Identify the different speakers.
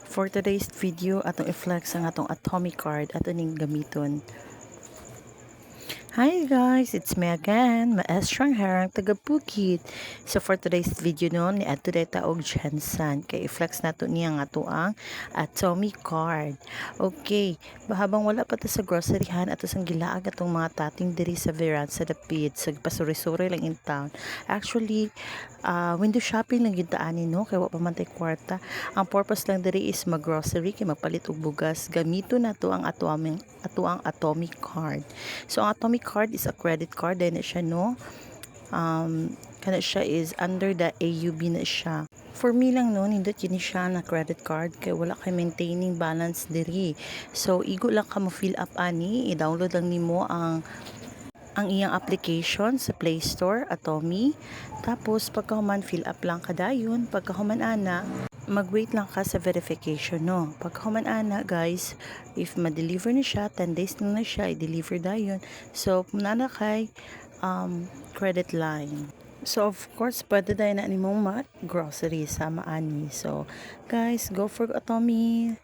Speaker 1: For today's video, atong i-flex ang atong atomic card ato ning gamiton. Hi guys, it's me again, Maestrang Harang taga Bukid. So for today's video ni ato data og Jensen kay i-flex nato niya nga ato ang atomic card. Okay, habang wala pa ta sa groceryhan ato sang gilaag atong mga tating diri sa veranda sa dapit sa pasuri-suri lang in town. Actually, window shopping lang gid ani no kay wa pa man tay kwarta. Ang purpose lang diri is mag-grocery kay magpalit og bugas. Gamito nato ang ato ang atomic card. So ang atomic card is a credit card din siya no. Kana siya is under the AUB na siya. For me lang no, nindot yun siya na credit card kay wala kay maintaining balance diri. So igo lang ka mo fill up ani, i-download lang nimo ang iyang application sa Play Store, Atomi. Tapos pagkahuman fill up lang kadayon, pagkahuman ana mag-wait lang ka sa verification no. Pagkahuman ana guys, if ma-deliver na siya 10 days na siya i-deliver dayon. So muna kay credit line. So of course pwede tayo na nimong mag grocery sa maani. So guys, go for Atomi.